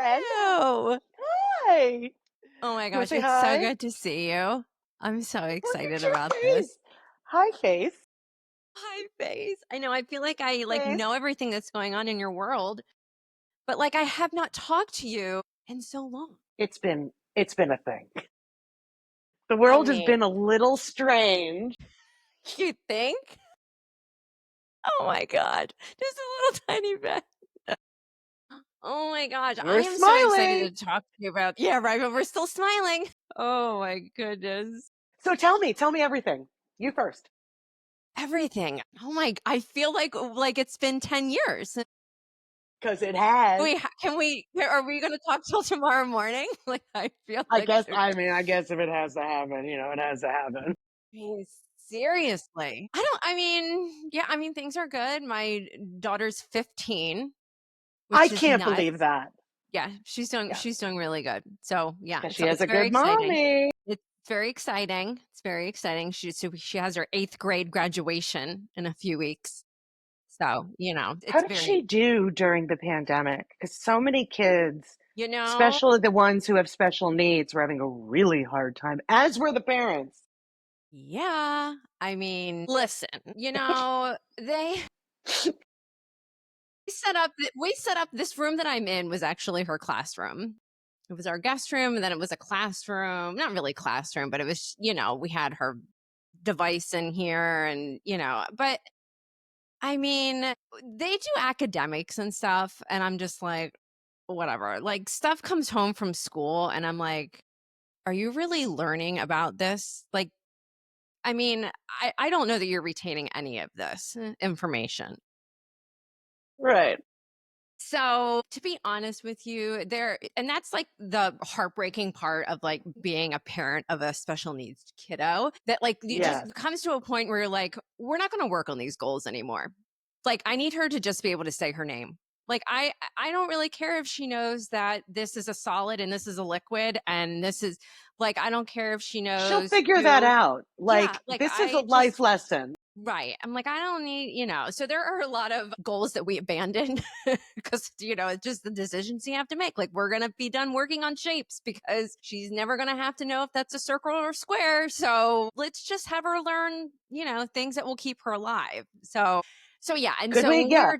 friend. you? Hi. Oh my You want gosh, to say it's so hi? good to see you. I'm so Look excited at your about this. face. Hi, face. Hi, face. I know, I feel like I Face. know everything that's going on in your world, but like I have not talked to you in so long. It's been a thing. The I world has mean, been a little strange. you think? Oh my god. Just a little tiny bit. Oh my gosh, I We're am so excited smiling. to talk to you about. Yeah, right, but we're still smiling. Oh my goodness. So tell me everything. You first. Everything. Oh my, I feel like it's been 10 years. Because it has. Can we are we gonna talk till tomorrow morning? Like, I feel I like guess, there I guess if it has to happen, it has to happen. mean, seriously. Yeah, things are good. My daughter's 15, I which is can't believe nuts. that. Yeah, Yeah. she's doing really good. So, yeah, Because it's she has it's a very good exciting. mommy. It's very exciting. It's very exciting. She has her 8th grade graduation in a few weeks. So, How it's did very she do during the pandemic? Because so many kids, you know, especially the ones who have special needs, were having a really hard time, as were the parents. yeah. Listen, they we set up this room that I'm in was actually her classroom. It was our guest room, and then it was a classroom. Not really classroom, but it was, we had her device in here, and but they do academics and stuff, and I'm just like, whatever. Like, stuff comes home from school, and I'm like, are you really learning about this? Like, I don't know that you're retaining any of this information. Right. So, to be honest with you, and that's like the heartbreaking part of like being a parent of a special needs kiddo, that like you Yes. just comes to a point where you're like, we're not going to work on these goals anymore. Like, I need her to just be able to say her name. Like, I don't really care if she knows that this is a solid and this is a liquid and this is, like, I don't care if she She'll knows figure that to, out. yeah, Like, like this is a I life just lesson. right. I'm like, I don't need, so there are a lot of goals that we abandoned because, it's just the decisions you have to make. Like, we're going to be done working on shapes because she's never going to have to know if that's a circle or square. So let's just have her learn, things that will keep her alive. So yeah. And Good so week. Yeah.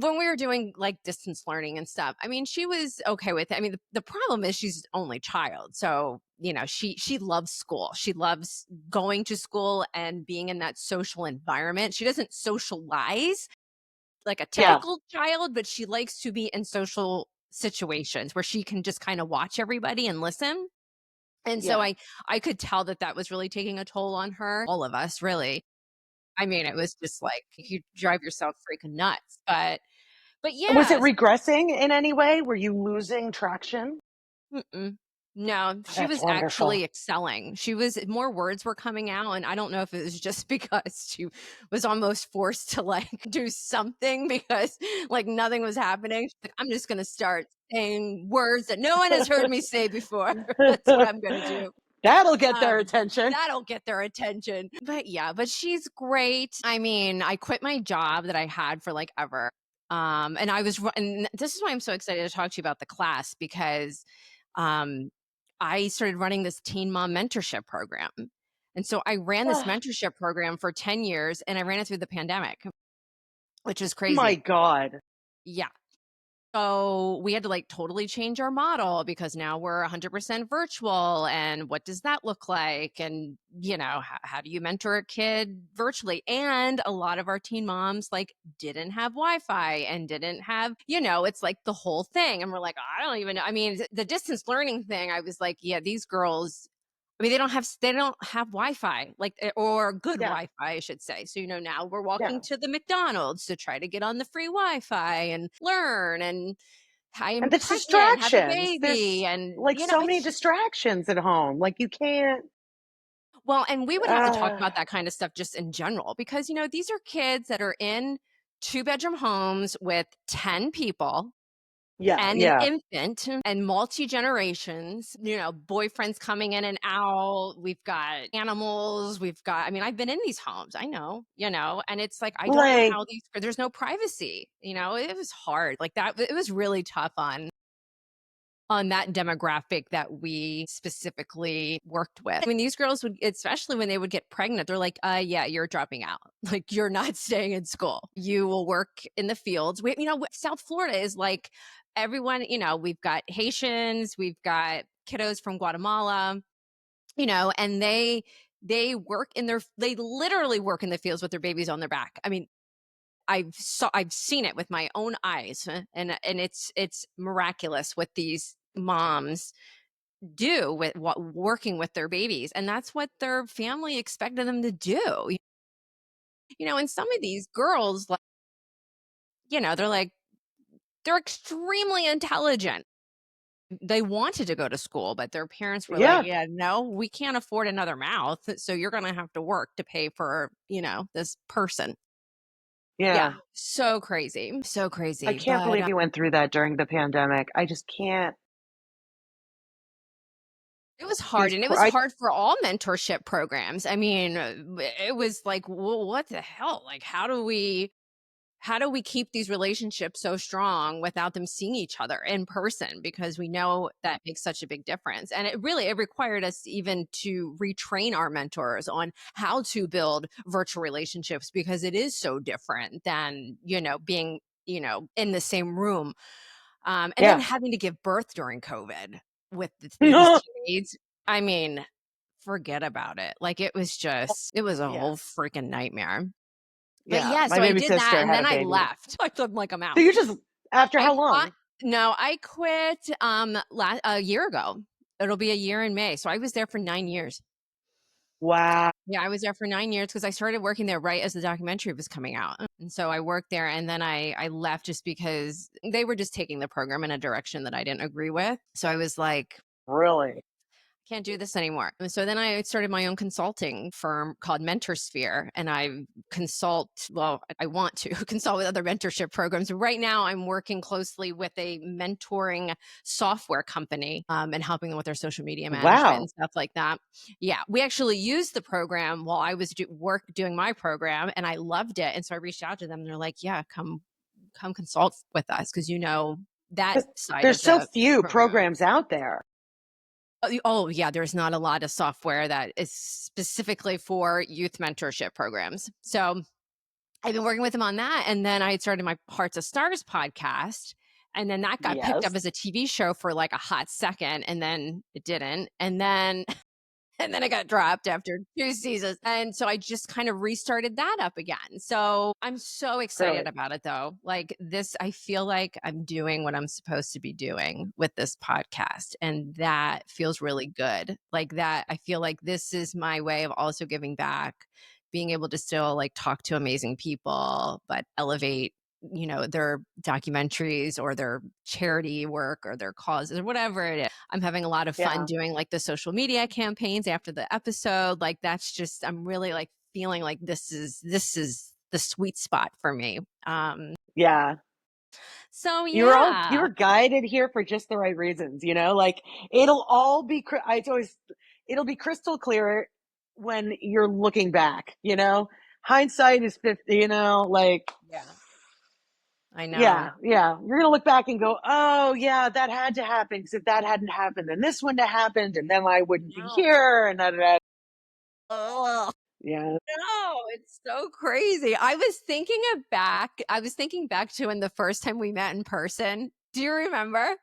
when we were doing like distance learning and stuff, she was okay with it. The problem is she's only child. So, she loves school. She loves going to school and being in that social environment. She doesn't socialize like a Yeah. typical child, but she likes to be in social situations where she can just kind of watch everybody and listen. And so Yeah. I could tell that that was really taking a toll on her, all of us, really. It was just like you drive yourself freaking nuts. But Was it yes, regressing in any way? Were you losing traction? mm-mm. No, Oh, she that's was actually wonderful. excelling. More words were coming out, and I don't know if it was just because she was almost forced to like do something because like nothing was happening. She's like, I'm just gonna start saying words that no one has heard me say before. That's what I'm gonna do. That'll get their Um, attention. that'll get their attention. But yeah, but she's great. I quit my job that I had for like ever. And this is why I'm so excited to talk to you about the class because um, I started running this teen mom mentorship program. And so I ran this Oh mentorship program for 10 years and I ran it through the pandemic, which is my crazy. God. Yeah. So we had to like totally change our model because now we're 100% virtual. And what does that look like? And, how do you mentor a kid virtually? And a lot of our teen moms like didn't have Wi Fi and didn't have, it's like the whole thing. And we're like, I don't even know. The distance learning thing, I was like, yeah, these girls they don't have Wi-Fi, like, or good Yeah. Wi-Fi, I should say. So, now we're Yeah. walking to the McDonald's to try to get on the free Wi-Fi and learn. And I And am the pregnant, have a distractions. baby. There's And, like so many it's distractions at home. Like you can't. well, and we would have to talk Uh, about that kind of stuff just in general, because, these are kids that are in 2-bedroom homes with 10 people yeah. and an Yeah. infant and multi generations, boyfriends coming in and out. We've got animals. I've been in these homes. I know, and it's like, I don't know Like, how there's no privacy, it was hard like that. It was really tough on. on that demographic that we specifically worked with. I mean, these girls would, especially when they would get pregnant, they're like, yeah, you're dropping out. Like, you're not staying in school. You will work in the fields. South Florida is like everyone, we've got Haitians, we've got kiddos from Guatemala, and they literally work in the fields with their babies on their back. I mean, I've seen it with my own eyes, and it's miraculous what these moms do with working with their babies, and that's what their family expected them to do. And some of these girls, like, they're extremely intelligent. They wanted to go to school, but their parents were like, Yeah. yeah, no, we can't afford another mouth, so you're going to have to work to pay for, this person. Yeah, Yeah. so crazy, so I crazy. can't But believe you went through that during the pandemic. I just can't. it was hard, These and it poor, was hard for all mentorship programs. I mean, it was like, well, what the hell? Like, how do we keep these relationships so strong without them seeing each other in person? Because we know that makes such a big difference. And it required us even to retrain our mentors on how to build virtual relationships, because it is so different than, being, in the same room. And then yeah. having to give birth during COVID with these teenagers. I mean, forget about it. Like, it was a Yeah. whole freaking nightmare. But Yeah. yeah, My so I baby did that, sister and had a then I baby. left. I'm like, I'm So out. you just, after I how I long? no, I quit a year ago. It'll be a year in May. So I was there for 9 years. Wow. Yeah, I was there for 9 years because I started working there right as the documentary was coming out. And so I worked there, and then I left just because they were just taking the program in a direction that I didn't agree with. So I was like, Really? can't do this anymore. And so then I started my own consulting firm called Mentorsphere, and I want to consult with other mentorship programs. Right now, I'm working closely with a mentoring software company, and helping them with their social media management Wow. and stuff like that. Yeah, we actually used the program while I was doing my program, and I loved it. And so I reached out to them, and they're like, yeah, come consult with us, because that 'Cause side there's of so the few program. programs out there. Oh, yeah, there's not a lot of software that is specifically for youth mentorship programs. So I've been working with them on that. And then I started my Hearts of Stars podcast. And then that got picked up Yes. as a TV show for like a hot second. And then it didn't. And then and then it got dropped after 2 seasons, and so I just kind of restarted that up again. So I'm so excited Really. about it, though. Like, this, I feel like I'm doing what I'm supposed to be doing with this podcast, and that feels really good. Like, that, I feel like this is my way of also giving back, being able to still, like, talk to amazing people, but elevate, their documentaries or their charity work or their causes or whatever it is. I'm having a lot of fun Yeah. doing like the social media campaigns after the episode. Like, that's just, I'm really like feeling like this is the sweet spot for me. Yeah. So You yeah. were guided here for just the right reasons, like it'll all be, it'll be crystal clear when you're looking back. Hindsight is 50, like, Yeah, I know. yeah, yeah. You're going to look back and go, oh yeah, that had to happen. Because if that hadn't happened, then this wouldn't have happened. And then I wouldn't be No. here. And that. Oh, Yeah. no, it's so crazy. I was thinking back to when the first time we met in person. Do you remember?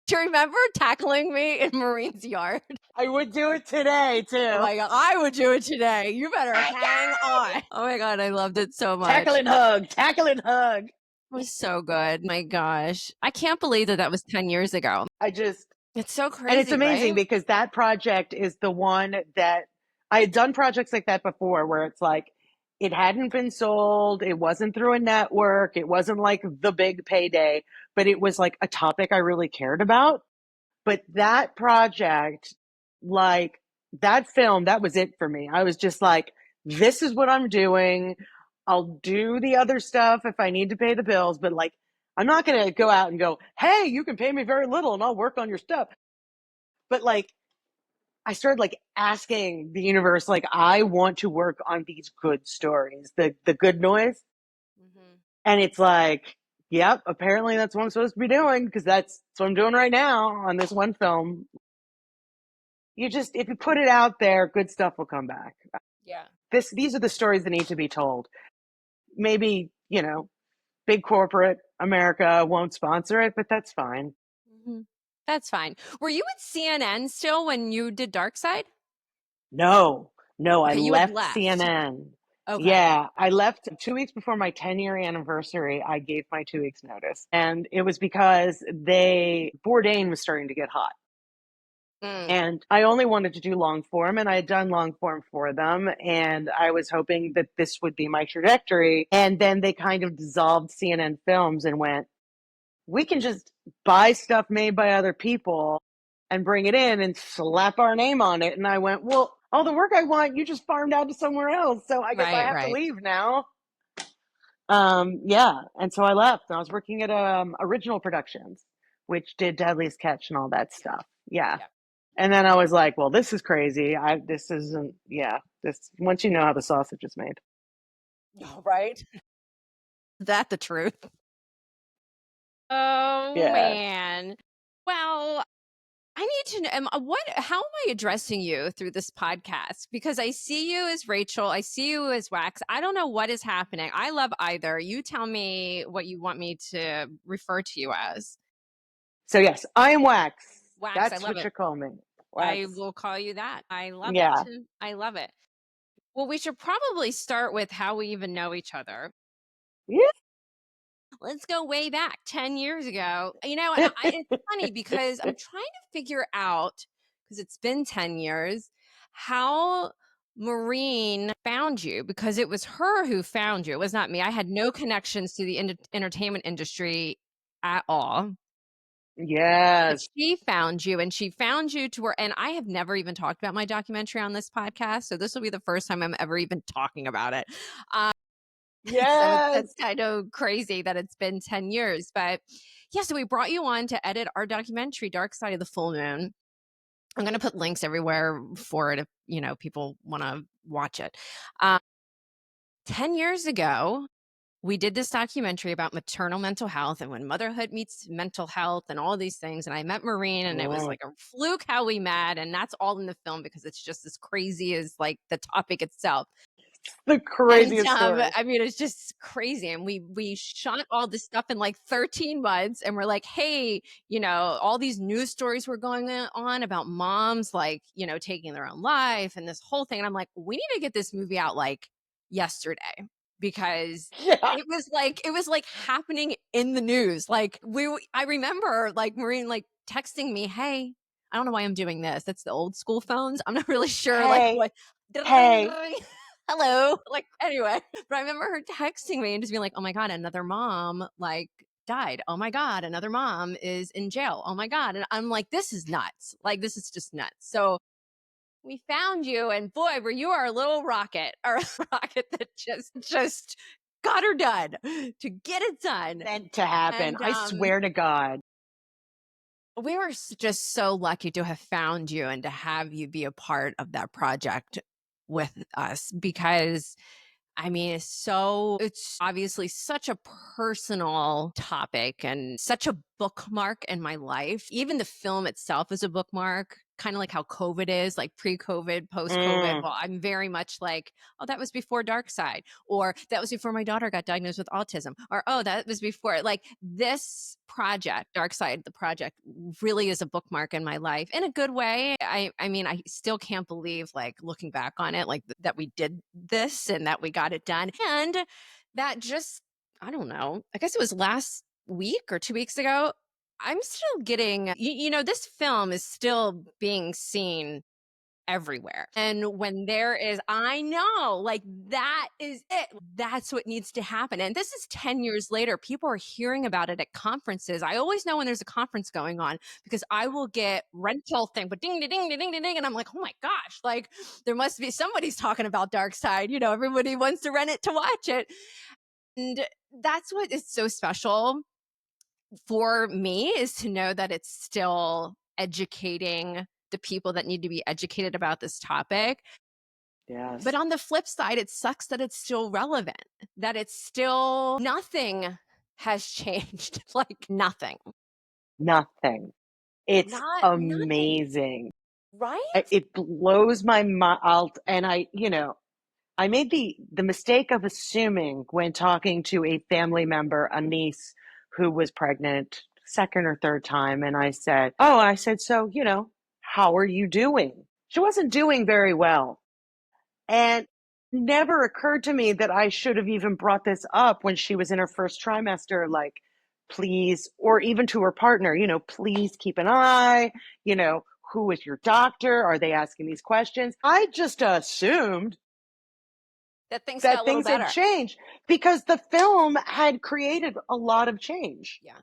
Do you remember tackling me in Marine's yard? I would do it today Oh too. my God, I would do it today. You better hang on. Oh my God, I loved it so Tackle much. and hug, tackle and hug. It was so good. My gosh. I can't believe that was 10 years ago. I just, It's so And it's crazy, amazing right? because that project is the one that I had done projects like that before where it's like it hadn't been sold, it wasn't through a network, it wasn't like the big payday, but it was like a topic I really cared about. But that project, like that film, that was it for me. I was just like, this is what I'm doing. I'll do the other stuff if I need to pay the bills, but like, I'm not going to go out and go, hey, you can pay me very little and I'll work on your stuff. But like, I started like asking the universe, like, I want to work on these good stories, the good noise. Mhm. And it's like, Yep, apparently that's what I'm supposed to be doing because that's what I'm doing right now on this one film. You just, if you put it out there, good stuff will come back. Yeah. These are the stories that need to be told. Maybe, big corporate America won't sponsor it, but that's fine. Mhm. That's fine. Were you at CNN still when you did Dark Side? No, no, I Okay, you had left left. CNN. Okay. Yeah, I left 2 weeks before my 10-year anniversary. I gave my 2 weeks notice. And it was because Bourdain was starting to get hot. Mm, And I only wanted to do long form, and I had done long form for them. And I was hoping that this would be my trajectory. And then they kind of dissolved CNN Films and went, we can just buy stuff made by other people and bring it in and slap our name on it. And I went, well, all the work I want, you just farmed out to somewhere else. So I guess I right, have to right. leave now. Yeah. And so I left. I was working at Original Productions, which did Deadliest Catch and all that stuff. Yeah. Yeah. And then I was like, well, this is crazy. This isn't, yeah, this, once you know how the sausage is made. Oh, right. That the truth. Oh Yeah. man. Well, I need to know how am I addressing you through this podcast? Because I see you as Rachel, I see you as Wax. I don't know what is happening. I love either. You tell me what you want me to refer to you as. So yes, I am Wax. Wax, I That's love what it. you call me. I Wax. will call you that. I love it. Yeah. I love it. Well, we should probably start with how we even know each other. Yeah. Let's go way back 10 years ago. And it's funny because I'm trying to figure out, because it's been 10 years, how Maureen found you, because it was her who found you. It was not me. I had no connections to the entertainment industry at all. But Yes. she found you, and she found you to where, and I have never even talked about my documentary on this podcast. So this will be the first time I'm ever even talking about it. So it's Yes. kind of crazy that it's been 10 years. But yeah, so we brought you on to edit our documentary, Dark Side of the Full Moon. I'm going to put links everywhere for it if, people want to watch it. Um, 10 years ago, we did this documentary about maternal mental health and when motherhood meets mental health and all these things. And I met Maureen, and it was Mm, like a fluke how we met. And that's all in the film because it's just as crazy as like the topic itself. the And craziest story. I mean, it's just crazy. And we shot all this stuff in like 13 months, and we're like, hey, all these news stories were going on about moms like, taking their own life and this whole thing. And I'm like, we need to get this movie out like yesterday, because Yeah. it was like happening in the news. Like I remember like Maureen like texting me, hey, I don't know why I'm doing this. That's the old school phones. I'm not really sure like Hey, what. hey, Hello. Like, anyway, but I remember her texting me and just being like, oh my God, another mom like died. Oh my God, another mom is in jail. Oh my God. And I'm like, this is nuts. Like, this is just nuts. So we found you, and boy, were you our little rocket, our rocket that just got her done to get it done. meant to happen. And I swear to God. we were just so lucky to have found you and to have you be a part of that project with us, because I mean, it's obviously such a personal topic and such a bookmark in my life. Even the film itself is a bookmark, kind of like how COVID is, like pre-COVID, post-COVID. Mm, Well, I'm very much like, oh, that was before Dark Side, or that was before my daughter got diagnosed with autism, or oh, that was before. Like, this project, Dark Side, the project, really is a bookmark in my life in a good way. I mean, I still can't believe, like, looking back on it, like that we did this and that we got it done. And that just, I don't know, I guess it was last week or 2 weeks ago. I'm still getting, this film is still being seen everywhere. And when there is, I know, like, that is it. That's what needs to happen. And this is 10 years later. People are hearing about it at conferences. I always know when there's a conference going on because I will get rental thing, but ding, ding, ding, ding, ding, ding. And I'm like, oh my gosh, like, there must be somebody's talking about Dark Side. Everybody wants to rent it to watch it. And that's what is so special for me, is to know that it's still educating the people that need to be educated about this topic. But yes. on the flip side, it sucks that it's still relevant, that it's still nothing has changed like nothing. Nothing. It's Not nothing, amazing. right? It blows my mind. And I made the mistake of assuming when talking to a family member, a niece who was pregnant second or third time, and I said, so, how are you doing? She wasn't doing very well. And never occurred to me that I should have even brought this up when she was in her first trimester, like, please, or even to her partner, please keep an eye, you know, who is your doctor? Are they asking these questions? I just assumed That things got that a little things had better. changed because the film had created a lot of change, Yeah.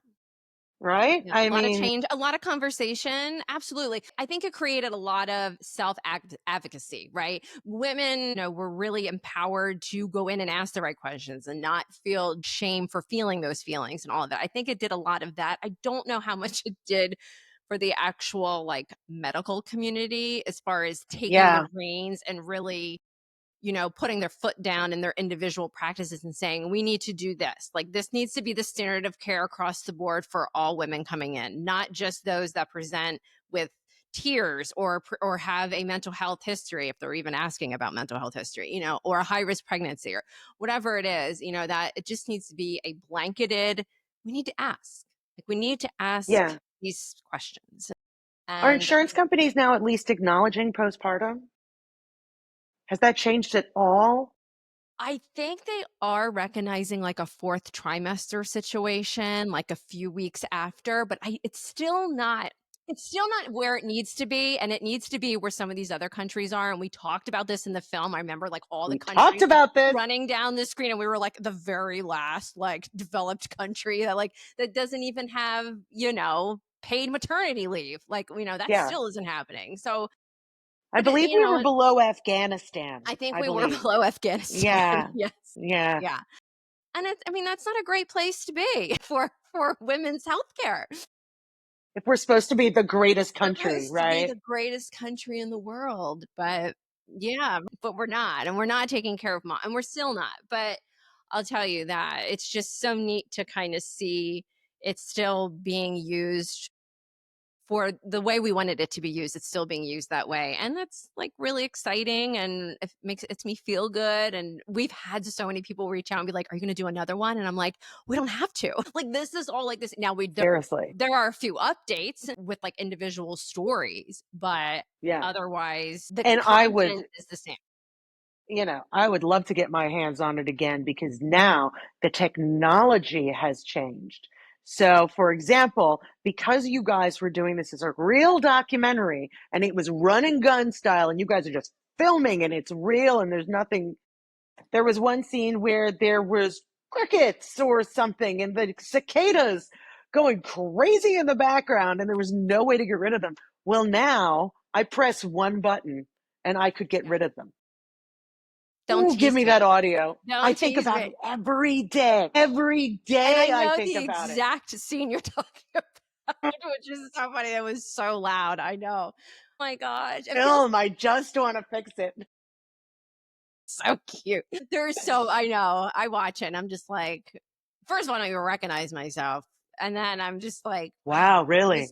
right? Yeah, I a lot of mean, change, a lot of conversation. Absolutely. I think it created a lot of self advocacy, right? Women, were really empowered to go in and ask the right questions and not feel shame for feeling those feelings and all of that. I think it did a lot of that. I don't know how much it did for the actual like medical community as far as taking the yeah, reins and really putting their foot down in their individual practices and saying, we need to do this. Like, this needs to be the standard of care across the board for all women coming in, not just those that present with tears or have a mental health history, if they're even asking about mental health history, or a high risk pregnancy or whatever it is, that it just needs to be a blanketed, we need to ask. Like, we need to ask yeah. these questions. Are And insurance companies now at least acknowledging postpartum? Has that changed at all? I think they are recognizing like a fourth trimester situation, like a few weeks after, but it's still not where it needs to be, and it needs to be where some of these other countries are. And we talked about this in the film. I remember like all the We talked countries like about this. running down the screen, and we were like the very last like developed country that doesn't even have, paid maternity leave. Like, that Yeah. still isn't happening. So, I but believe we were below Afghanistan, I think I we were believe. below Afghanistan. Yeah. Yes. Yeah. Yeah. And I mean, that's not a great place to be for women's healthcare. If we're supposed to be the greatest country, Supposed to be right? the greatest country in the world, but yeah, but we're not, and we're not taking care of mom, and we're still not. But I'll tell you that it's just so neat to kind of see it's still being used for the way we wanted it to be used. It's still being used that way. And that's like really exciting, and it's me feel good. And we've had so many people reach out and be like, are you going to do another one? And I'm like, we don't have to. Like, this is all like this. Now Seriously. there are a few updates with like individual stories, but Yeah. otherwise the And content is the same. I would love to get my hands on it again because now the technology has changed. So, for example, because you guys were doing this as a real documentary and it was run and gun style, and you guys are just filming and it's real and there's nothing. There was one scene where there was crickets or something and the cicadas going crazy in the background and there was no way to get rid of them. Well, now I press one button and I could get Yeah. rid of them. Don't Ooh, give tease me me. that audio. I Don't think tease about me. it every day. Every And I day I know think the about it. exact scene you're talking about, which is so funny. That was so loud. I know. Oh my gosh. It feels Film, I just want to fix it. so cute. I know. I watch it and I'm just like, first of all, I don't even recognize myself. And then I'm just like, Wow, wow, really?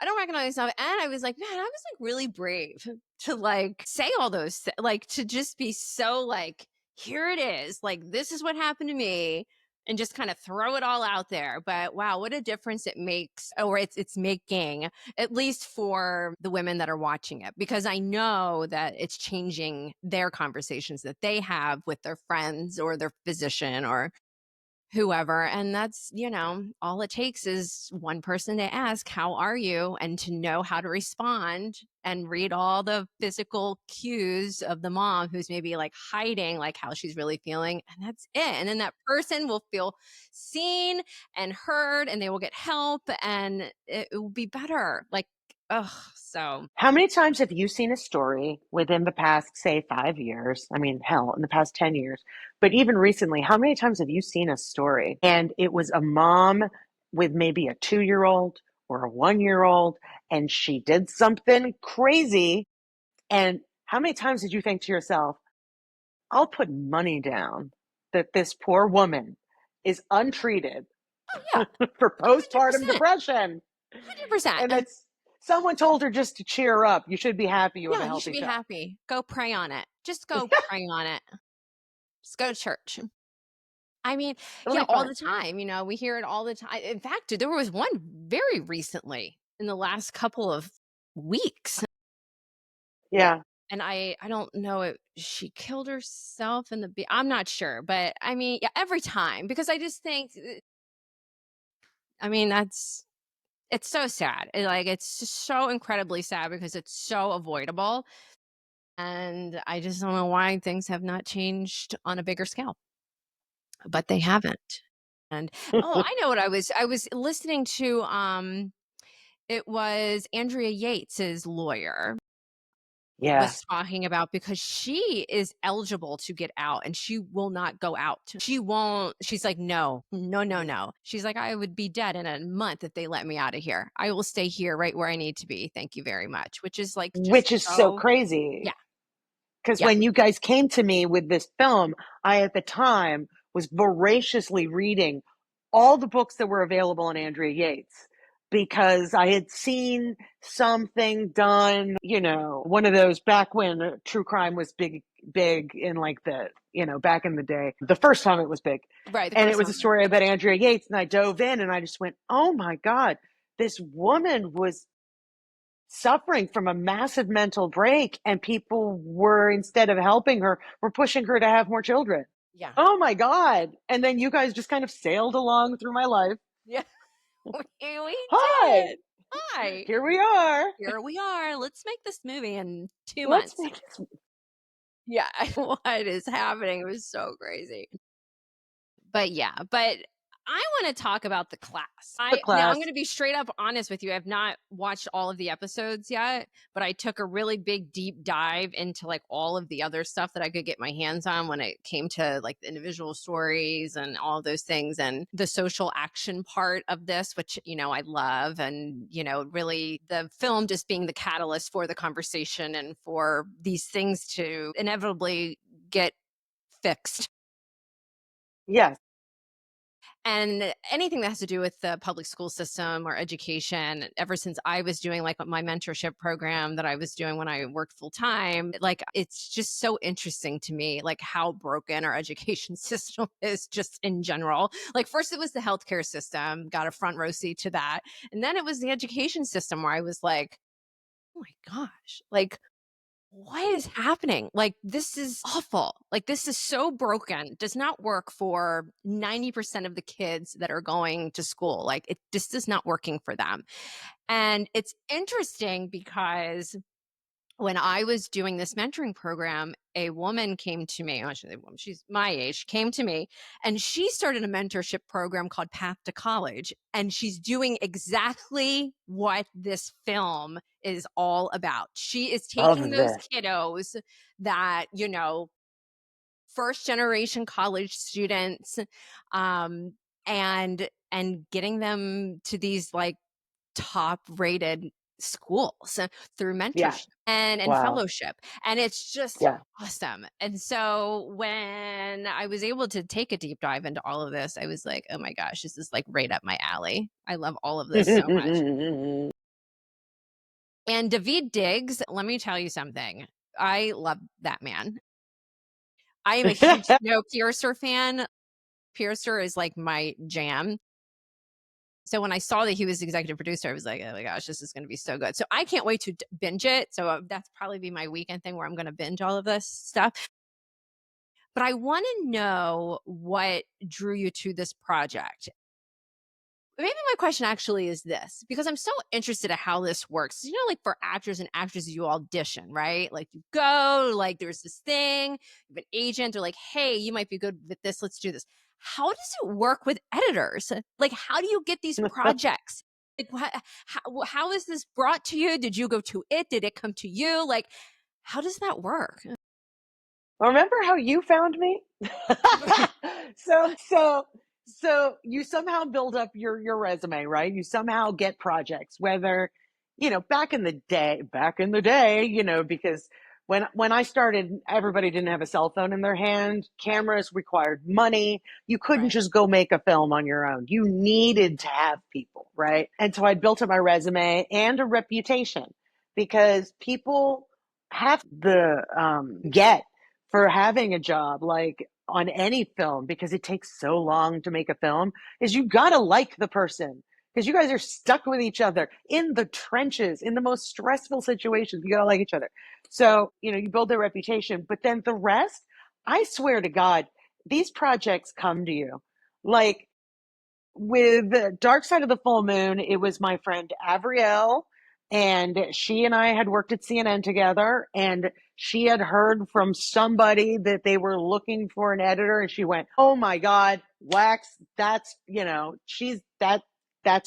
I don't recognize myself. And I was like, man, I was like really brave to like say all those, like to just be so like, here it is. Like, this is what happened to me, and just kind of throw it all out there. But wow, what a difference it makes, or it's making, at least for the women that are watching it, because I know that it's changing their conversations that they have with their friends or their physician or whoever. And that's, all it takes is one person to ask, how are you? And to know how to respond and read all the physical cues of the mom who's maybe like hiding, like how she's really feeling. And that's it. And then that person will feel seen and heard, and they will get help, and it will be better. Like, oh, so How many times have you seen a story within the past, say, 5 years? I mean, hell, in the past 10 years, but even recently, how many times have you seen a story and it was a mom with maybe a 2 year old or a 1 year old and she did something crazy? And how many times did you think to yourself, I'll put money down that this poor woman is untreated, Yeah, for postpartum 100%. depression. 100%. And that's someone told her just to cheer up. You should be happy you have a Yeah, you should healthy be child. happy. Go pray on it. Just go pray on it. Just go to church. I mean, It'll yeah, be all fine. the time. We hear it all the time. In fact, there was one very recently in the last couple of weeks. Yeah. And I don't know if she killed herself in the I'm not sure, but I mean, yeah, every time because I just think I mean, it's so sad. It's just so incredibly sad because it's so avoidable. And I just don't know why things have not changed on a bigger scale, but they haven't. And oh, I know what I was listening to it was Andrea Yates's lawyer Yeah. was talking about because she is eligible to get out and she will not go out. She won't. She's like, no, no, no, no. She's like, I would be dead in a month if they let me out of here. I will stay here right where I need to be. Thank you very much. Which is like just Which is so so, crazy. yeah, Because yeah, when you guys came to me with this film, I at the time was voraciously reading all the books that were available on Andrea Yates because I had seen something done, one of those back when true crime was big in like back in the day, the first time it was big. right. The And it first was a time. story about Andrea Yates. And I dove in and I just went, oh my God, this woman was suffering from a massive mental break, and people were, instead of helping her, were pushing her to have more children. Yeah, Oh my God. And then you guys just kind of sailed along through my life. yeah. We Hi, did. Hi, here we are. here we are. Let's make this movie in two Let's months. make this Yeah, what is happening? It was so crazy. But yeah, but I want to talk about the class. the Now I'm class. going to be straight up honest with you. I've not watched all of the episodes yet, but I took a really big deep dive into like all of the other stuff that I could get my hands on when it came to like the individual stories and all of those things and the social action part of this, which I love, and really the film just being the catalyst for the conversation and for these things to inevitably get fixed. Yes. And anything that has to do with the public school system or education, ever since I was doing like my mentorship program that I was doing when I worked full time, like it's just so interesting to me, like how broken our education system is just in general. Like, first it was the healthcare system, got a front row seat to that. And then it was the education system where I was like, oh my gosh, like, what is happening? Like, this is awful. Like, this is so broken. Does not work for 90% of the kids that are going to school. Like, it just is not working for them. And it's interesting because when I was doing this mentoring program, a woman came to me. I should say woman, she's my age, came to me, and she started a mentorship program called Path to College. And she's doing exactly what this film is all about. She is taking Of those this. kiddos that, first generation college students, um, and getting them to these like top rated schools through Yeah. mentorship and Wow. fellowship, and it's just Yeah. awesome. And so when I was able to take a deep dive into all of this, I was like, oh my gosh, this is like right up my alley. I love all of this so much. And David Diggs, let me tell you something, I love that man. I am a huge Snowpiercer fan. Piercer is like my jam. So when I saw that he was executive producer, I was like, oh my gosh, this is going to be so good. So I can't wait to binge it. So that's probably be my weekend thing where I'm going to binge all of this stuff. But I want to know what drew you to this project. Maybe my question actually is this, because I'm so interested in how this works. Like for actors and actresses, you audition, right? Like you go, like there's this thing, you have an agent, they're like, hey, you might be good with this. Let's do this. How does it work with editors? Like, how do you get these projects? Like, how is this brought to you? Did you go to it? Did it come to you? Like, how does that work? Remember how you found me? so so so you somehow build up your resume, right? You somehow get projects, whether back in the day, because When I started, everybody didn't have a cell phone in their hand. Right. Cameras required money. You couldn't Right. just go make a film on your own. You needed to have people, right? And so I built up my resume and a reputation because people have the get for having a job like on any film because it takes so long to make a film is you got to like the person because you guys are stuck with each other in the trenches in the most stressful situations. You got to like each other. So, you build their reputation, but then the rest, I swear to God, these projects come to you. Like with the Dark Side of the Full Moon, it was my friend Avriel, and she and I had worked at CNN together, and she had heard from somebody that they were looking for an editor, and she went, "Oh my God, Wax, that's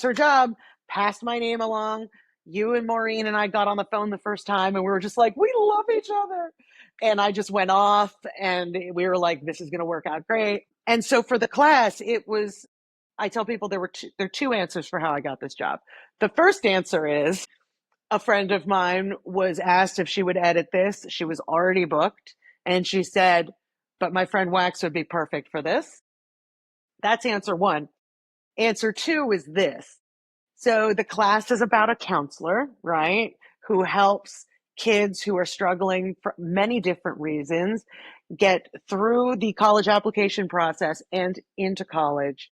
her job." Passed my name along. You and Maureen and I got on the phone the first time, and we were just like, "We love each other." And I just went off, and we were like, "This is going to work out great." And so for the class, it was I tell people there are two answers for how I got this job. The first answer is a friend of mine was asked if she would edit this. She was already booked, and she said, "But my friend Wax would be perfect for this." That's answer one. Answer two is this. So the class is about a counselor, right, who helps kids who are struggling for many different reasons get through the college application process and into college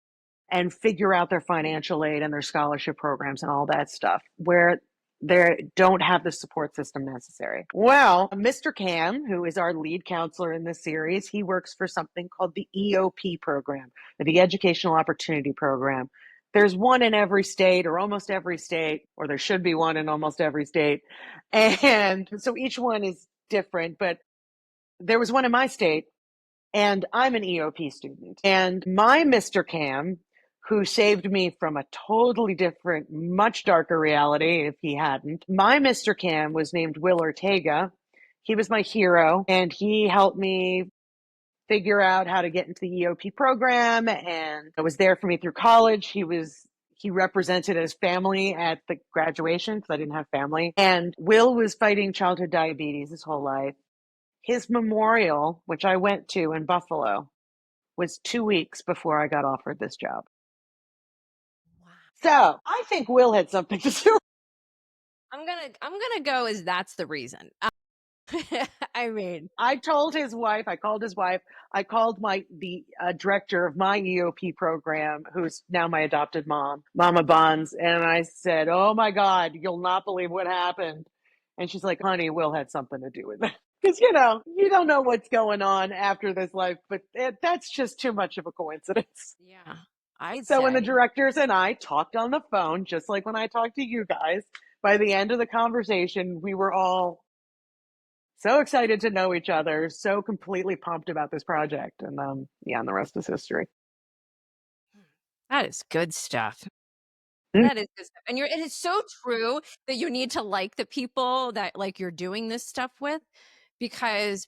and figure out their financial aid and their scholarship programs and all that stuff where they don't have the support system necessary. Well, Mr. Cam, who is our lead counselor in this series, he works for something called the EOP program, the Educational Opportunity Program. There's one in every state or almost every state, or there should be one in almost every state. And so each one is different, but there was one in my state and I'm an EOP student. And my Mr. Cam, who saved me from a totally different, much darker reality if he hadn't, my Mr. Cam was named Will Ortega. He was my hero, and he helped me figure out how to get into the EOP program and was there for me through college. He represented his family at the graduation because I didn't have family. And Will was fighting childhood diabetes his whole life. His memorial, which I went to in Buffalo, was 2 weeks before I got offered this job. Wow. So I think Will had something to do. I'm gonna go as that's the reason. I mean, I told his wife, I called his wife, I called the director of my EOP program, who's now my adopted mom, Mama Bonds, and I said, "Oh my God, you'll not believe what happened." And she's like, "Honey, Will had something to do with it." Because, you don't know what's going on after this life, but that's just too much of a coincidence. yeah, I'd So when the say. directors and I talked on the phone, just like when I talked to you guys, by the end of the conversation, we were all so excited to know each other, so completely pumped about this project. And yeah, and the rest is history. That is good stuff. Mm. That is good stuff. And it is so true that you need to like the people that like you're doing this stuff with because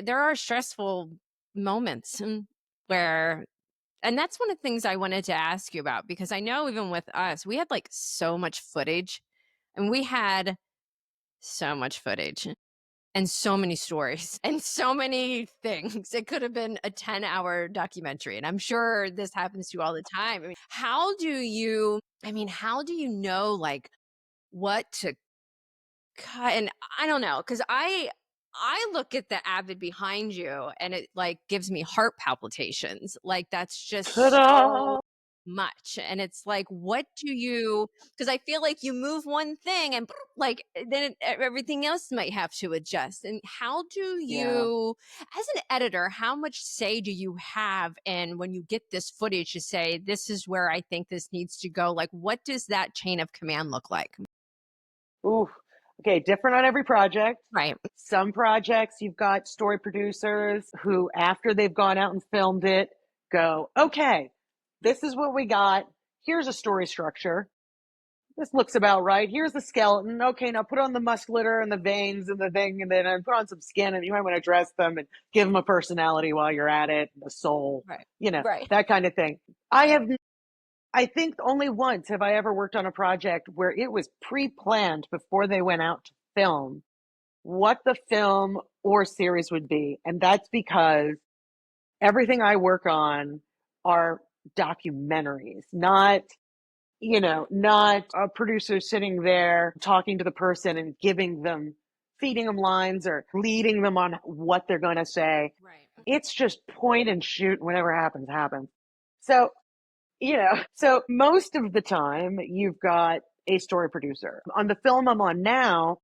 there are stressful moments where and that's one of the things I wanted to ask you about because I know even with us, we had like so much footage and we had so much footage and so many stories and so many things. It could have been a 10-hour documentary. And I'm sure this happens to you all the time. How do you know like what to cut? And I don't know, because I look at the Avid behind you and it like gives me heart palpitations. Like that's just Ta-da! so much. And it's like, what do you, because I feel like you move one thing and like then everything else might have to adjust. And how do Yeah. you, as an editor, how much say do you have in when you get this footage to say, this is where I think this needs to go? Like, what does that chain of command look like? Ooh. Okay, different on every project. Right. Some projects you've got story producers who, after they've gone out and filmed it, go, "Okay, this is what we got. Here's a story structure. This looks about right. Here's the skeleton. Okay, now put on the musculature and the veins and the thing, and then put on some skin, and you might want to dress them and give them a personality while you're at it, a soul, Right. Right. that kind of thing." I have, I think only once have I ever worked on a project where it was pre-planned before they went out to film what the film or series would be. And that's because everything I work on are documentaries, not, not a producer sitting there talking to the person and feeding them lines or leading them on what they're going to say. Right. It's just point and shoot. Whatever happens, happens. So, so most of the time you've got a story producer. On the film I'm on now,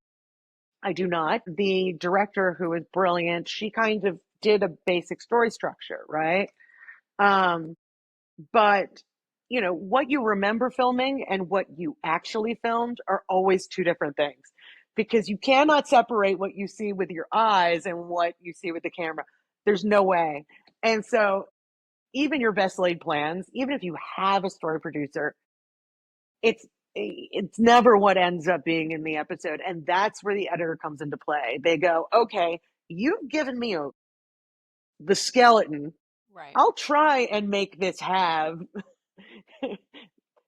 I do not. The director, who is brilliant, she kind of did a basic story structure, right? Um, but what you remember filming and what you actually filmed are always two different things, because you cannot separate what you see with your eyes and what you see with the camera. There's no way. And so even your best laid plans, even if you have a story producer, it's it's never what ends up being in the episode. And that's where the editor comes into play. They go, okay, you've given me the skeleton. Right. I'll try and make this have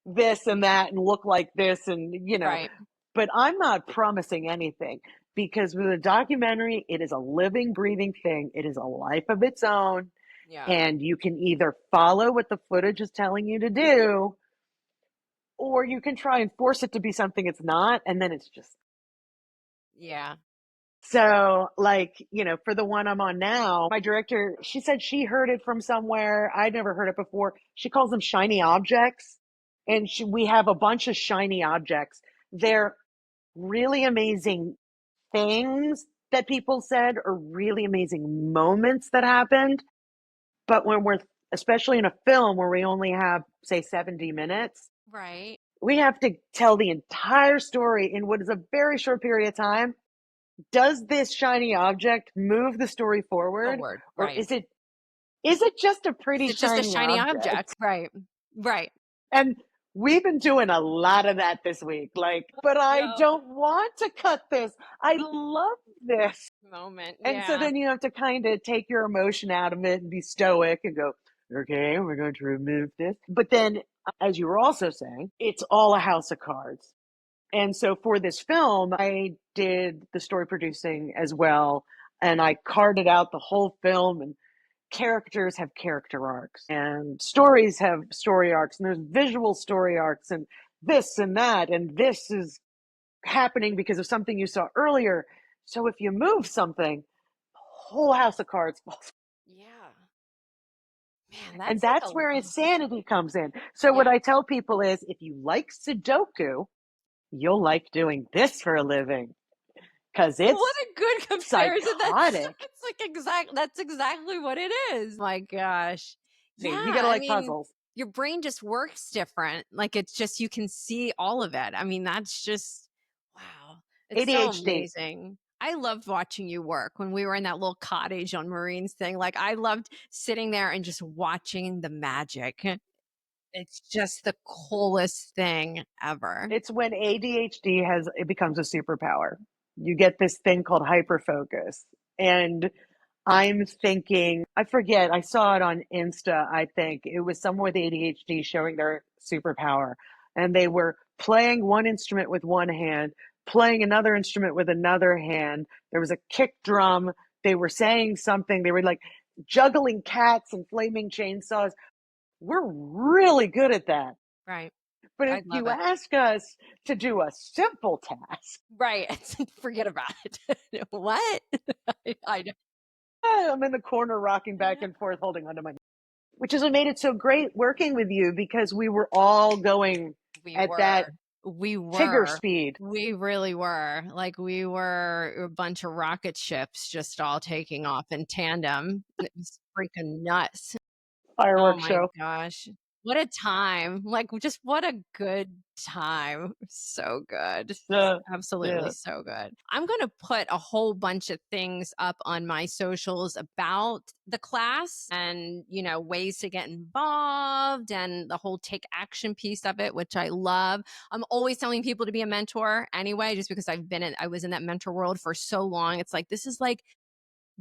this and that and look like this, and Right. but I'm not promising anything, because with a documentary, it is a living, breathing thing. It is a life of its own, Yeah. and you can either follow what the footage is telling you to do, or you can try and force it to be something it's not, and then it's just Yeah. so, like, for the one I'm on now, my director, she said she heard it from somewhere. I'd never heard it before. She calls them shiny objects. And we have a bunch of shiny objects. They're really amazing things that people said, or really amazing moments that happened. But when especially in a film where we only have, say, 70 minutes, Right. we have to tell the entire story in what is a very short period of time. Does this shiny object move the story forward, Forward. or Right. is it just a Is pretty it just a shiny shiny object? object? Right. Right. And we've been doing a lot of that this week, like, but I No. don't want to cut this. I love this. Moment. And so Yeah. then you have to kind of take your emotion out of it and be stoic and go, okay, we're going to remove this. But then, as you were also saying, it's all a house of cards. And so for this film, I did the story producing as well. And I carted out the whole film, and characters have character arcs, and stories have story arcs, and there's visual story arcs, and this and that. And this is happening because of something you saw earlier. So if you move something, the whole house of cards falls. Yeah. Man, And that's like a that's where lot. insanity comes in. So what Yeah. I tell people is, if you like Sudoku, you'll like doing this for a living, because What it's a good comparison. psychotic. That's like that's exactly what it is. My gosh. Yeah, See, you gotta I like mean, puzzles. your brain just works different. Like it's just you can see all of it. I mean, that's just wow. It's so ADHD. amazing. I loved watching you work when we were in that little cottage on Marines thing. Like I loved sitting there and just watching the magic. It's just the coolest thing ever. It's when ADHD it becomes a superpower. You get this thing called hyperfocus. And I'm thinking, I forget, I saw it on Insta, I think. It was someone with ADHD showing their superpower. And they were playing one instrument with one hand, playing another instrument with another hand. There was a kick drum. They were saying something. They were like juggling cats and flaming chainsaws. We're really good at that. Right. But if I love you it. ask us to do a simple task, Right. Forget about it. What? I know. I'm in the corner rocking back Yeah. and forth, holding onto my, which is what made it so great working with you, because we were all going We at that were. We Tigger were. speed, We really were. Like we were a bunch of rocket ships just all taking off in tandem. It was freaking nuts. Oh fireworks my show. gosh. What a time. Like just what a good time. So good. Yeah, Absolutely yeah. so good. I'm going to put a whole bunch of things up on my socials about the class and, ways to get involved and the whole take action piece of it, which I love. I'm always telling people to be a mentor anyway, just because I was in that mentor world for so long. It's like, this is like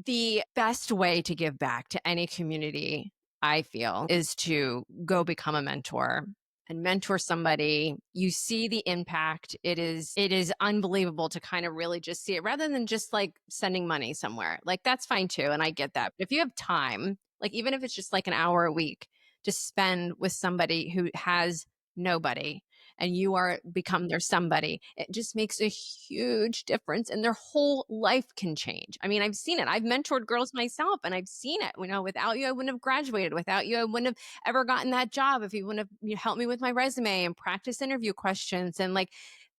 the best way to give back to any community, I feel, is to go become a mentor and mentor somebody, you see the impact. It is unbelievable to kind of really just see it rather than just like sending money somewhere. Like that's fine too, and I get that. But if you have time, like even if it's just like an hour a week to spend with somebody who has nobody and you are become their somebody, it just makes a huge difference and their whole life can change. I mean, I've seen it. I've mentored girls myself and I've seen it. You know, without you, I wouldn't have graduated. Without you, I wouldn't have ever gotten that job if you wouldn't have helped me with my resume and practice interview questions. And like,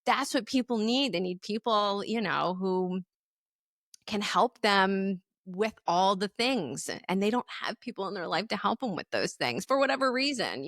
that's what people need. They need people, who can help them with all the things. And they don't have people in their life to help them with those things for whatever reason.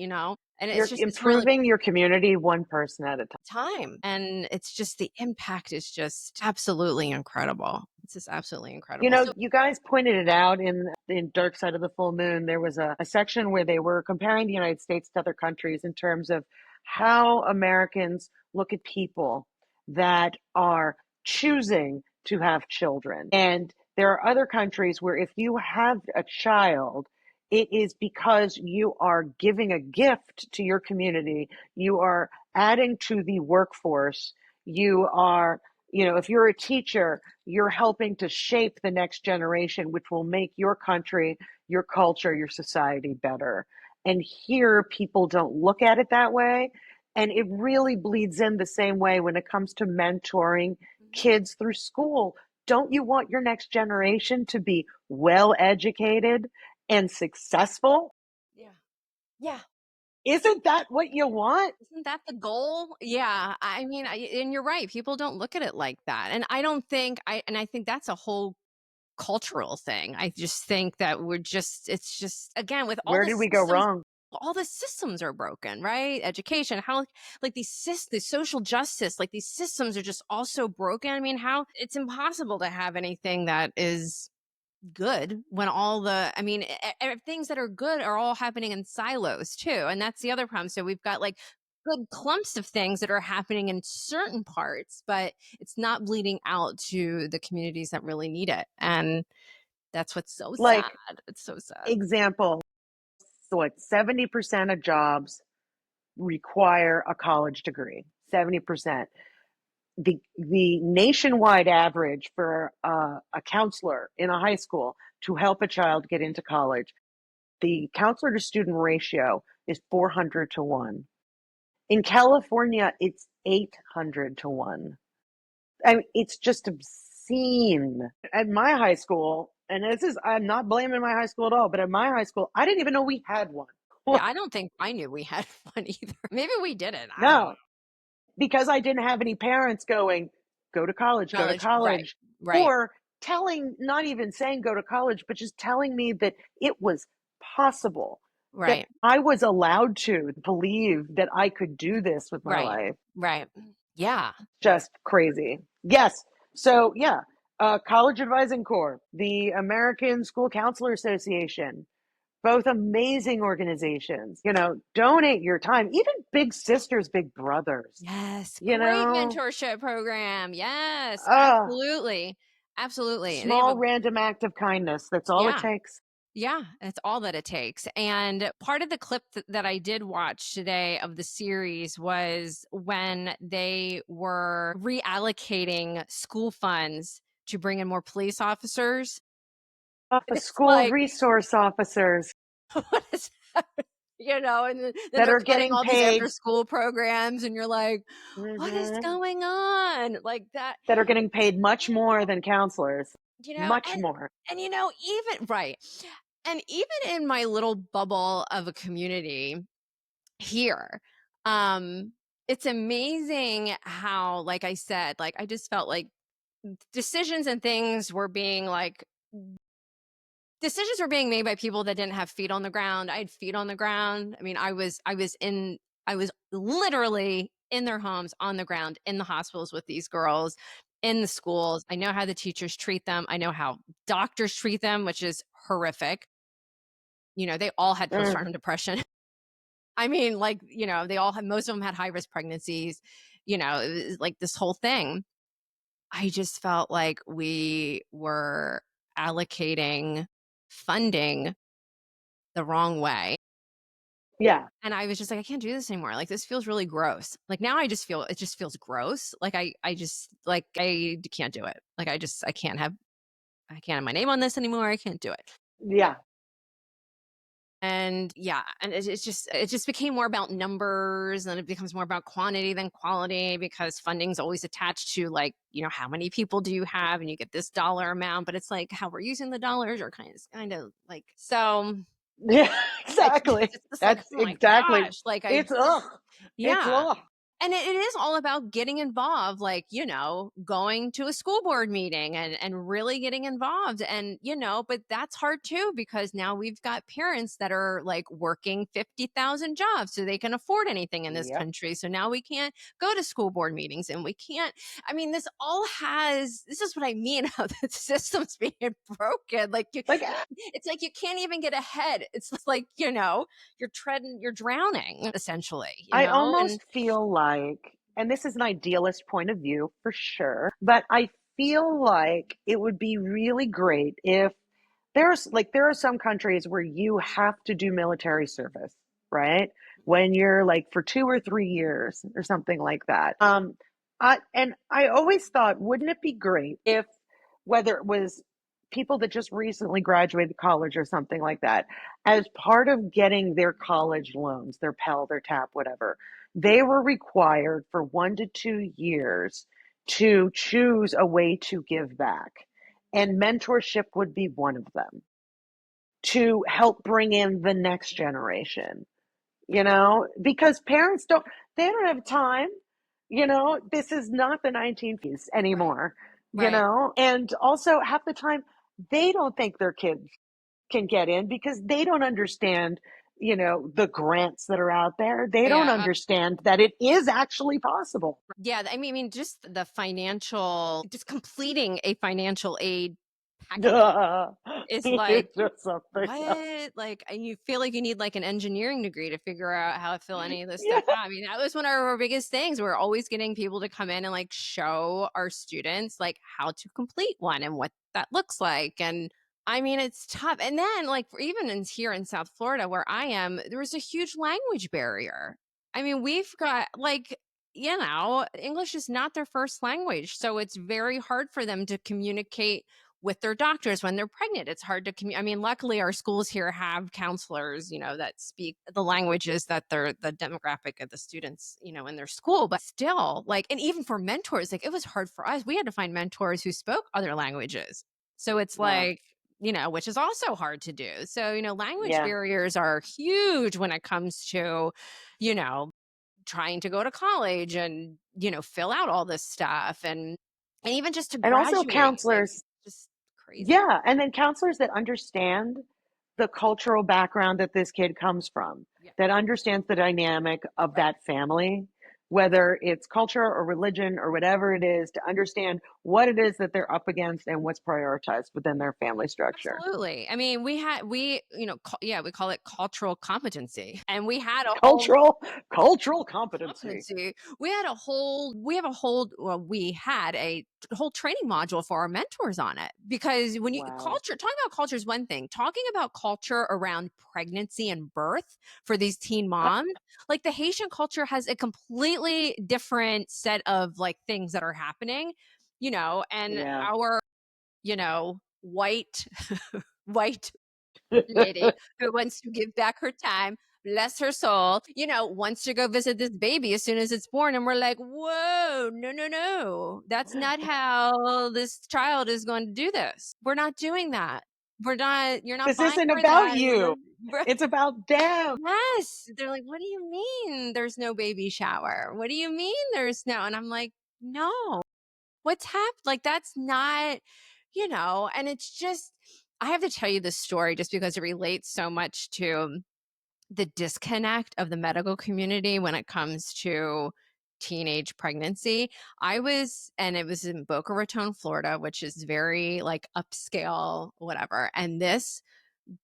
And You're it's really improving your community one person at a time. time. And it's just the impact is just absolutely incredible. It's just absolutely You incredible. know, So you guys pointed it out in Dark Side of the Full Moon. There was a section where they were comparing the United States to other countries in terms of how Americans look at people that are choosing to have children. And there are other countries where if you have a child, it is because you are giving a gift to your community. You are adding to the workforce. You are, if you're a teacher, you're helping to shape the next generation, which will make your country, your culture, your society better. And here, people don't look at it that way. And it really bleeds in the same way when it comes to mentoring mhm. kids through school. Don't you want your next generation to be well educated and successful? Yeah. Yeah. Isn't that what you want? Isn't that the goal? Yeah. I mean, and you're right. People don't look at it like that. And I don't think I think that's a whole cultural thing. I just think that it's just, again, with Where did we go wrong? all the systems are broken, right? Education, how like the social justice, like these systems are just also broken. I mean, how it's impossible to have anything that is good when all the I mean things that are good are all happening in silos too, and that's the other problem. So we've got like good clumps of things that are happening in certain parts, but it's not bleeding out to the communities that really need it, and that's what's so sad. Like, It's so sad. example, so what, 70% of jobs require a college degree. 70%. The nationwide average for a counselor in a high school to help a child get into college, the counselor to student ratio is 400 to 1. In California, it's 800 to 1. I mean, it's just obscene. At my high school, and I'm not blaming my high school at all, but at my high school, I didn't even know we had one. Yeah, I don't think I knew we had one either. Maybe we didn't. I don't know. No, because I didn't have any parents going, go to College, right, college, right, or telling, not even saying go to college, but just telling me that it was possible, that right, I was allowed to believe that I could do this with my right, life. right. Yeah. Just crazy. Yes. So, yeah, College Advising Corps, the American School Counselor Association, both amazing organizations. Donate your time, even big sisters, big brothers, Yes, you great know, mentorship program. Yes, uh, absolutely. Absolutely. They have small a random act of kindness. That's all it yeah, takes. yeah, that's all that it takes. And part of the clip that I did watch today of the series was when they were reallocating school funds to bring in more police officers. Office It's school like, resource officers what is happening? And then that they're are cutting getting all these paid, after school programs, and you're like, what is mhm, going on? Like that. that are getting paid much more than counselors, you know much and more. even right, and even in my little bubble of a community here, um it's amazing how, like I said, like I just felt like decisions and things were being like decisions were being made by people that didn't have feet on the ground. I had feet on the ground. I mean, I was literally in their homes, on the ground, in the hospitals with these girls, in the schools. I know how the teachers treat them. I know how doctors treat them, which is horrific. They all had Mm. postpartum depression. I mean, like, they all had, most of them had high risk pregnancies. It was like this whole thing. I just felt like we were allocating funding the wrong way. Yeah. And I was just like, I can't do this anymore. Like this feels really gross. Like now I just feel it just feels gross. Like I just like I can't do it. Like I can't have my name on this anymore. I can't do it. Yeah. And yeah, and it just became more about numbers, and it becomes more about quantity than quality because funding's always attached to like, how many people do you have and you get this dollar amount, but it's like how we're using the dollars are kind of like so Yeah, it's exactly. it's just like, That's oh my exactly. gosh, like I It's ugh. It's yeah. ugh. And it is all about getting involved, like, going to a school board meeting and really getting involved. And, but that's hard too, because now we've got parents that are like working 50,000 jobs so they can afford anything in this Yep. country. So now we can't go to school board meetings and we can't. I mean, this is what I mean how the system's being broken. Like, Like it's like you can't even get ahead. It's like, you're drowning essentially, I and almost feel like, and this is an idealist point of view for sure, but I feel like it would be really great if there are some countries where you have to do military service, right? When you're like for 2 or 3 years or something like that. I always thought, wouldn't it be great if whether it was people that just recently graduated college or something like that, as part of getting their college loans, their Pell, their TAP, whatever, they were required for 1 to 2 years to choose a way to give back. And mentorship would be one of them to help bring in the next generation, because they don't have time. This is not the 1950s right, anymore, right. and also half the time they don't think their kids can get in because they don't understand, the grants that are out there. They don't Yeah, understand that it is actually possible. yeah. I mean, just just completing a financial aid package is like It's just something else. what? Like, and you feel like you need like an engineering degree to figure out how to fill any of this stuff Yeah. out. I mean, that was one of our biggest things. We're always getting people to come in and like show our students like how to complete one and what that looks like. And I mean, it's tough. And then, like, even here in South Florida, where I am, there was a huge language barrier. I mean, we've got like, English is not their first language. So it's very hard for them to communicate with their doctors when they're pregnant. It's hard to I mean, luckily our schools here have counselors, that speak the languages that they're the demographic of the students, in their school. But still, like, and even for mentors, like it was hard for us. We had to find mentors who spoke other languages. So it's Wow. like, which is also hard to do. So, language Yeah. barriers are huge when it comes to, you know, trying to go to college and, fill out all this stuff and even just to And also graduate, like counselors. just crazy. Yeah, and then counselors that understand the cultural background that this kid comes from, Yeah, that understands the dynamic of right. that family, whether it's culture or religion or whatever it is, to understand what it is that they're up against and what's prioritized within their family structure. Absolutely. I mean, we call it cultural competency. And we had a whole Cultural competency. competency. We had a whole training module for our mentors on it because Wow. talking about culture is one thing. Talking about culture around pregnancy and birth for these teen moms, like the Haitian culture has a completely different set of like things that are happening, and Yeah. our, white white lady who wants to give back her time, bless her soul, wants to go visit this baby as soon as it's born. And we're like, whoa, no, no, no. That's not how this child is going to do this. We're not doing that. You're not This buying isn't her about that. you. It's about them. Yes. They're like, what do you mean there's no baby shower? What do you mean there's no? And I'm like, no, what's happened? Like, that's not, and it's just, I have to tell you this story just because it relates so much to the disconnect of the medical community when it comes to teenage pregnancy. And it was in Boca Raton, Florida, which is very like upscale, whatever. And this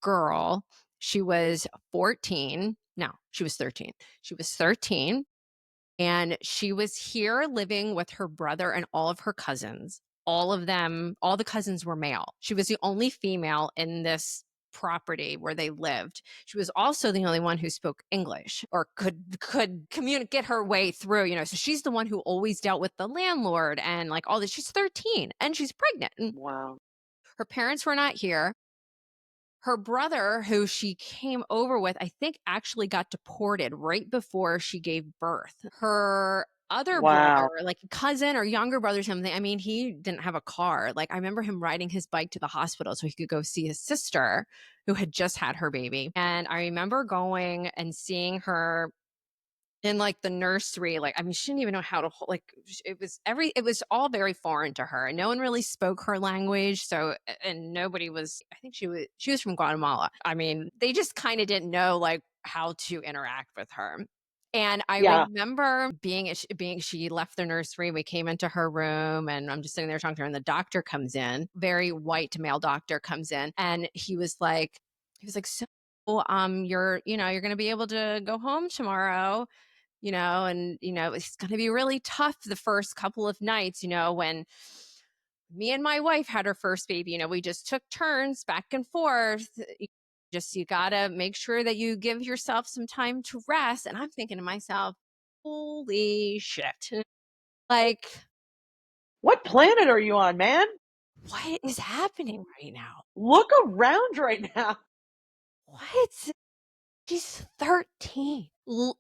girl, she was 14. No, she was 13. She was 13 and she was here living with her brother and all of her cousins. All of them, all the cousins were male. She was the only female in this property where they lived. She was also the only one who spoke English or could communicate, get her way through, so she's the one who always dealt with the landlord and like all this. She's 13 and she's pregnant. And Wow. her parents were not here. Her brother, who she came over with, I think actually got deported right before she gave birth. Her other brother, Wow. like cousin or younger brother, or something, I mean, he didn't have a car. Like, I remember him riding his bike to the hospital so he could go see his sister who had just had her baby. And I remember going and seeing her in like the nursery. Like, I mean, she didn't even know how to like, it was all very foreign to her, and no one really spoke her language. So, and nobody was, I think she was from Guatemala. I mean, they just kind of didn't know like how to interact with her. And I Yeah. remember being she left the nursery. We came into her room, and I'm just sitting there talking to her. And the doctor comes in, very white male doctor comes in, and he was like, so you're going to be able to go home tomorrow, and it's going to be really tough the first couple of nights, when me and my wife had our first baby, we just took turns back and forth. Just, you got to make sure that you give yourself some time to rest. And I'm thinking to myself, holy shit. Like, What planet are you on, man? what is happening right now? Look around right now. What? She's 13.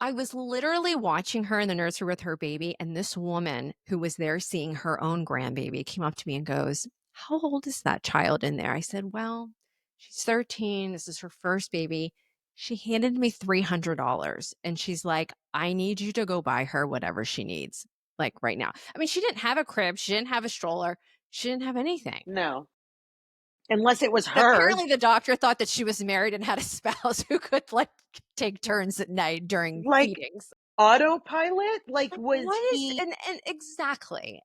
I was literally watching her in the nursery with her baby, and this woman who was there seeing her own grandbaby came up to me and goes, "How old is that child in there?" I said, "Well, she's 13. This is her first baby." She handed me $300 and she's like, "I need you to go buy her whatever she needs, like right now." I mean, she didn't have a crib, she didn't have a stroller, she didn't have anything. No. Unless it was hers. Apparently the doctor thought that she was married and had a spouse who could like take turns at night during Like feedings. autopilot? Like, Like, was what is he? and exactly.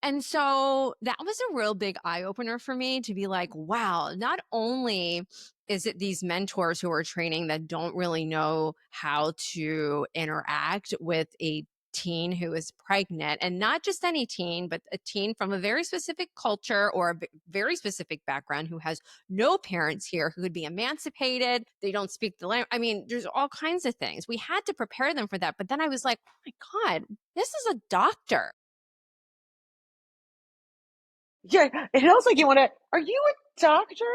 And so that was a real big eye opener for me to be like, wow, not only is it these mentors who are training that don't really know how to interact with a teen who is pregnant, and not just any teen, but a teen from a very specific culture or a very specific background who has no parents here, who could be emancipated. They don't speak the language. I mean, there's all kinds of things. We had to prepare them for that. But then I was like, oh my God, this is a doctor. Yeah, it feels like you want to. Are you a doctor?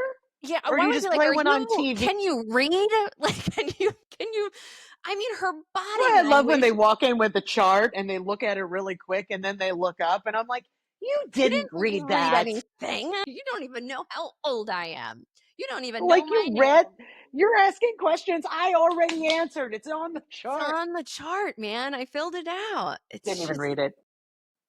Yeah, Or do why you would I be just like, play are one on you, TV? can you read? Like, can you, I mean, her body Well, I love when they language, walk in with the chart and they look at it really quick and then they look up and I'm like, you you didn't read didn't read that. anything. You don't even know how old I am. You don't even know Like my you read, name. you're asking questions I already answered. It's on the It's chart. on the chart, man. I filled it out. Didn't It's even just, read it.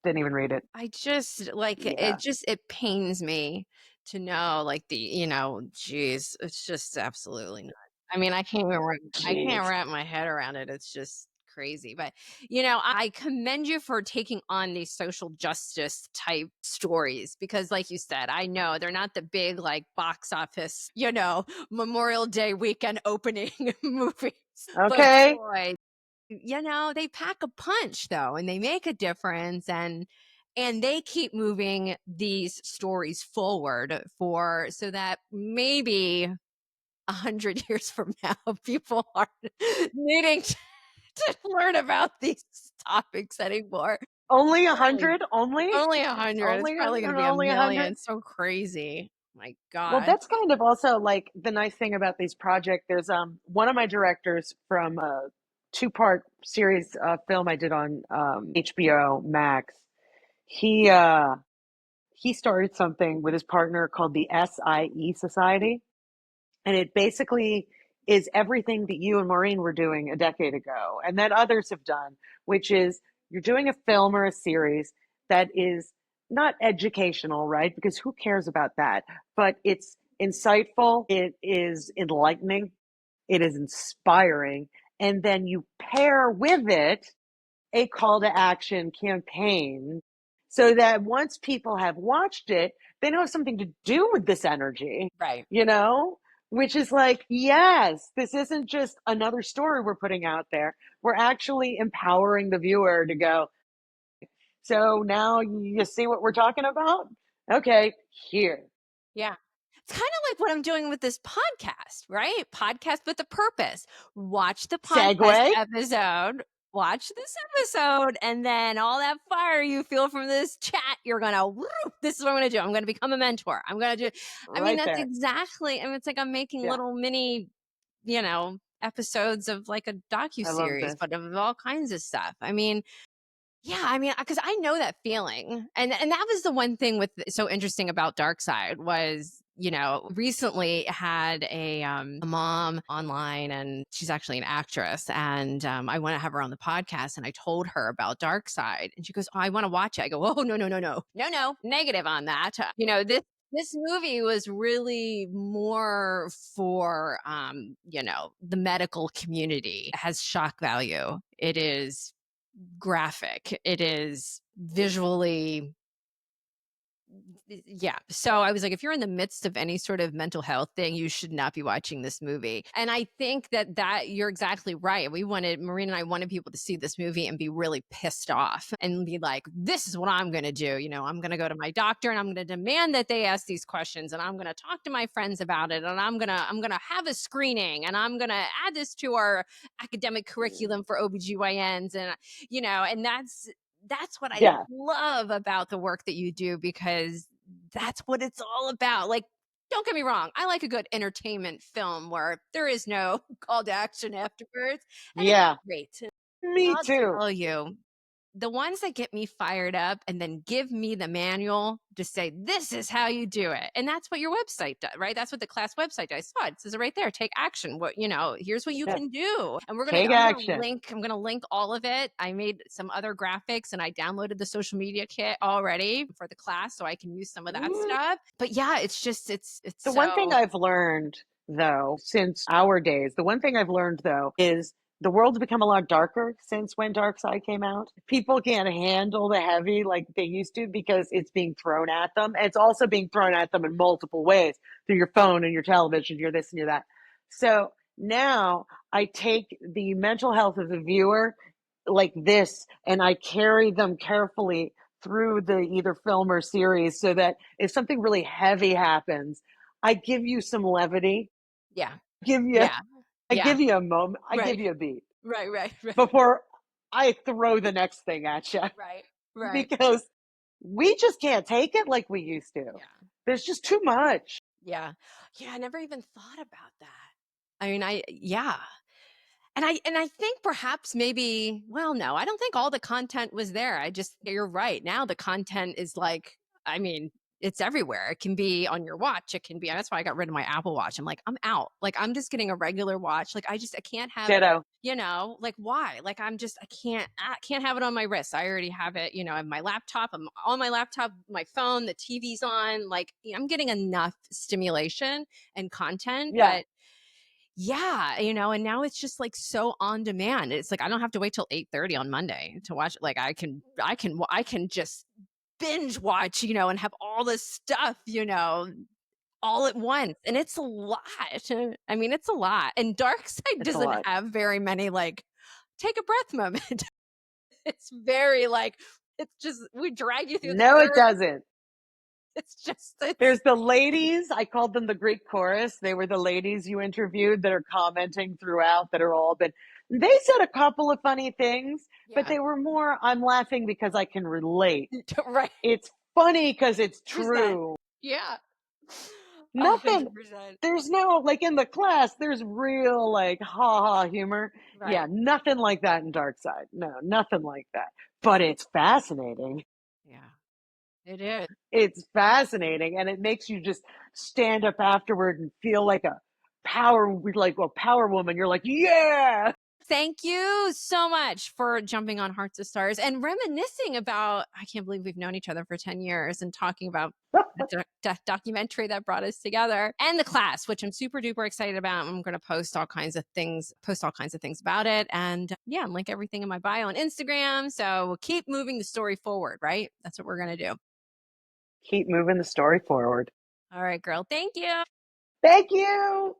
Didn't even read it. I just like Yeah. it pains me to know like geez, it's just absolutely not. I mean, I can't Jeez. wrap my head around it. It's just crazy. But I commend you for taking on these social justice type stories because like you said, I know they're not the big like box office, Memorial Day weekend opening movies. But Okay. boy, they pack a punch though, and they make a difference, and they keep moving these stories forward for so that maybe 100 years from now, people are needing to learn about these topics anymore. Only a Holy, hundred? Only? only 100. It's Only probably going to be a only a million. hundred? It's so crazy. My Well, God. that's kind of also like the nice thing about these projects. There's one of my directors from a two-part series film I did on HBO Max. He uh he started something with his partner called the SIE Society, and it basically is everything that you and Maureen were doing a decade ago and that others have done, which is you're doing a film or a series that is not educational, right? Because who cares about that? But it's insightful, it is enlightening, it is inspiring. And then you pair with it a call to action campaign so that once people have watched it, they know something to do with this energy, Right. you know? Which is like, yes, this isn't just another story we're putting out there. We're actually empowering the viewer to go, so now you see what we're talking about? Okay, here. Yeah. It's kind of like what I'm doing with this podcast, right? Podcast with a purpose. Watch the podcast Segue. episode, watch this episode, and then all that fire you feel from this chat, you're gonna, woo, this is what I'm gonna do. I'm gonna become a mentor. I'm gonna do, I mean, Right that's there. exactly, I mean, it's like I'm making Yeah. little mini, episodes of like a I love docu-series, this. but of all kinds of stuff. I mean, yeah, I mean, because I know that feeling, and that was the one thing with so interesting about Dark Side was, recently had a mom online, and she's actually an actress, and I want to have her on the podcast, and I told her about Dark Side, and she goes, "Oh, I want to watch it." I go, "Oh, no, no, no, no, no, no, negative on that." This movie was really more for the medical community. It has shock value. It is graphic. It is visually, yeah. So I was like, if you're in the midst of any sort of mental health thing, you should not be watching this movie. And I think that you're exactly right. Maureen and I wanted people to see this movie and be really pissed off and be like, this is what I'm going to do. I'm going to go to my doctor and I'm going to demand that they ask these questions, and I'm going to talk to my friends about it, and I'm going to have a screening, and I'm going to add this to our academic curriculum for OBGYNs. And that's what I Yeah. love about the work that you do, because that's what it's all about. Like, don't get me wrong, I like a good entertainment film where there is no call to action afterwards, and it's Yeah. great. Me I'll too. tell you, the ones that get me fired up and then give me the manual to say, this is how you do it. And that's what your website does, right? That's what the class website does. I saw it. It says it right there. Take action. Here's what you Yeah. can do. And Take action. I'm gonna link all of it. I made some other graphics and I downloaded the social media kit already for the class so I can use some of that Mm. stuff. But yeah, it's just it's The one thing so I've learned, though, since our days, the one thing I've learned, though, is the world's become a lot darker since when Dark Side came out. People can't handle the heavy like they used to because it's being thrown at them. And it's also being thrown at them in multiple ways through your phone and your television, your this and your that. So now I take the mental health of the viewer like this and I carry them carefully through the either film or series so that if something really heavy happens, I give you some levity. yeah. Give you Yeah. I Yeah. give you a moment. I give Right. you a beat Right. Right. Right. before I throw the next thing at you Right. Right. because we just can't take it like we used to. Yeah. There's just too much. Yeah. Yeah, I never even thought about that. I mean, yeah. And I think perhaps maybe, well, no, I don't think all the content was there. You're right. Now the content is like, I mean, it's everywhere. It can be on your watch. It can be, that's why I got rid of my Apple Watch. I'm like, I'm out. Like, I'm just getting a regular watch. Like, I can't have, Ditto. like, why? Like, I can't have it on my wrist. I already have it, on my laptop. I'm on my laptop, my phone, the TV's on. Like, I'm getting enough stimulation and content, Yeah, but yeah, and now it's just like so on demand. It's like I don't have to wait till 8:30 on Monday to watch it. Like I can just binge watch, and have all this stuff, all at once. And it's a lot. I mean, it's a lot. And Dark Side it's a doesn't lot. have very many like take a breath moment. It's very like it's just we drag you through the No, it dirt. doesn't. It's There's the ladies. I called them the Greek chorus. They were the ladies you interviewed that are commenting throughout that are all been. They said a couple of funny things, but yeah. they were more, I'm laughing because I can relate. Right. It's funny because it's 100%. true. Yeah. Nothing, 100%. there's no, like in the class, there's real, like, ha ha humor. Yeah, Right. nothing like that in Dark Side. No, nothing like that. But it's fascinating. Yeah. It is. It's fascinating. And it makes you just stand up afterward and feel like a power woman. You're like, yeah. Thank you so much for jumping on Hearts of Stars and reminiscing about. I can't believe we've known each other for 10 years and talking about the documentary that brought us together and the class, which I'm super duper excited about. I'm going to post all kinds of things about it. And yeah, link everything in my bio on Instagram. So we'll keep moving the story forward, right? That's what we're going to do. Keep moving the story forward. All right, girl. Thank you. Thank you.